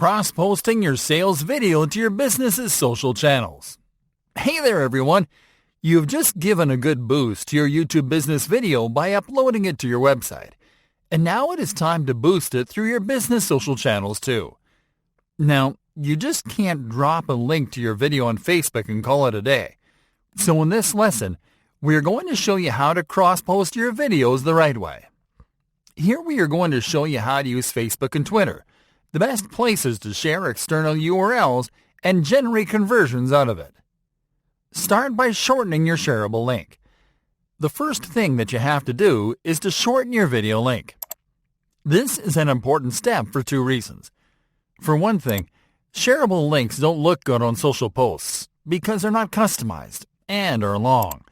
Cross-posting your sales video to your business's social channels. Hey there everyone! You've just given a good boost to your YouTube business video by uploading it to your website. And now it is time to boost it through your business social channels too. Now, you just can't drop a link to your video on Facebook and call it a day. So in this lesson, we are going to show you how to cross-post your videos the right way. Here we are going to show you how to use Facebook and Twitter, the best places to share external URLs and generate conversions out of it. Start by shortening your shareable link. The first thing that you have to do is to shorten your video link. This is an important step for two reasons. For one thing, shareable links don't look good on social posts because they're not customized and are long.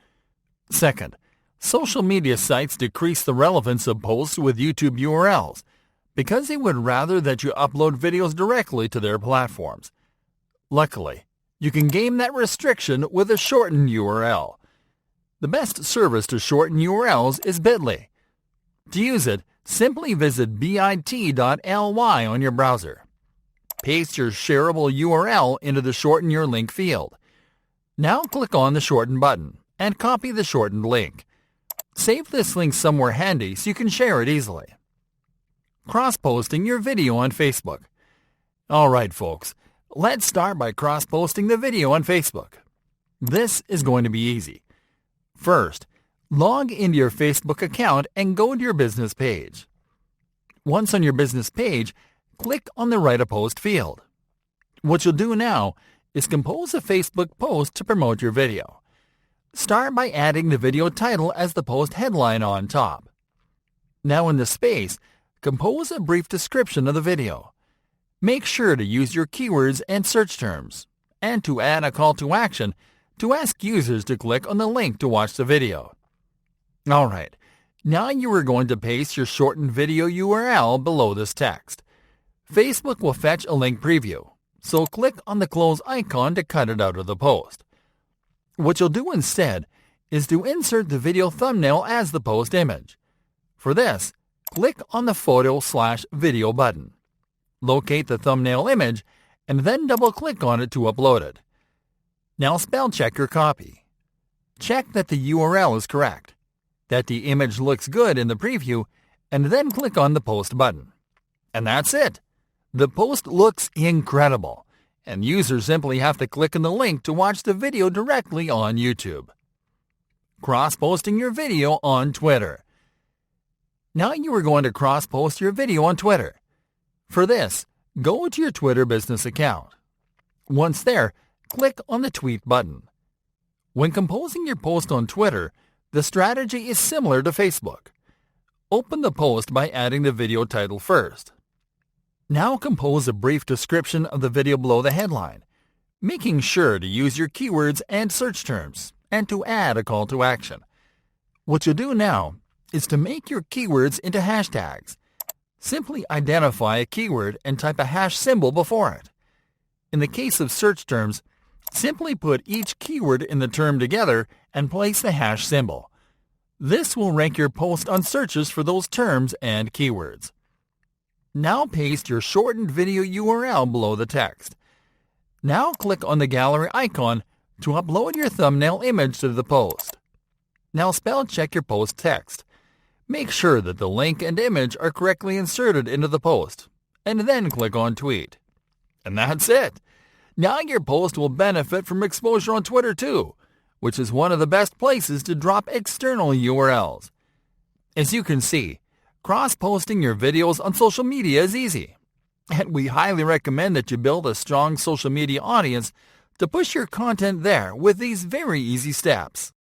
Second, social media sites decrease the relevance of posts with YouTube URLs because they would rather that you upload videos directly to their platforms. Luckily, you can game that restriction with a shortened URL. The best service to shorten URLs is Bitly. To use it, simply visit bit.ly on your browser. Paste your shareable URL into the Shorten Your Link field. Now click on the Shorten button and copy the shortened link. Save this link somewhere handy so you can share it easily. Cross-posting your video on Facebook. Alright folks, let's start by cross-posting the video on Facebook. This is going to be easy. First, log into your Facebook account and go to your business page. Once on your business page, click on the Write a Post field. What you'll do now is compose a Facebook post to promote your video. Start by adding the video title as the post headline on top. Now in the space, compose a brief description of the video. Make sure to use your keywords and search terms, and to add a call to action to ask users to click on the link to watch the video. Alright, now you are going to paste your shortened video URL below this text. Facebook will fetch a link preview, so click on the close icon to cut it out of the post. What you'll do instead is to insert the video thumbnail as the post image. For this, click on the Photo/Video button. Locate the thumbnail image and then double-click on it to upload it. Now spell check your copy. Check that the URL is correct, that the image looks good in the preview, and then click on the Post button. And that's it! The post looks incredible, and users simply have to click on the link to watch the video directly on YouTube. Cross-posting your video on Twitter. Now you are going to cross-post your video on Twitter. For this, go to your Twitter business account. Once there, click on the Tweet button. When composing your post on Twitter, the strategy is similar to Facebook. Open the post by adding the video title first. Now compose a brief description of the video below the headline, making sure to use your keywords and search terms, and to add a call to action. What you'll do now is to make your keywords into hashtags. Simply identify a keyword and type a hash symbol before it. In the case of search terms, simply put each keyword in the term together and place the hash symbol. This will rank your post on searches for those terms and keywords. Now paste your shortened video URL below the text. Now click on the gallery icon to upload your thumbnail image to the post. Now spell check your post text. Make sure that the link and image are correctly inserted into the post, and then click on Tweet. And that's it! Now your post will benefit from exposure on Twitter too, which is one of the best places to drop external URLs. As you can see, cross-posting your videos on social media is easy, and we highly recommend that you build a strong social media audience to push your content there with these very easy steps.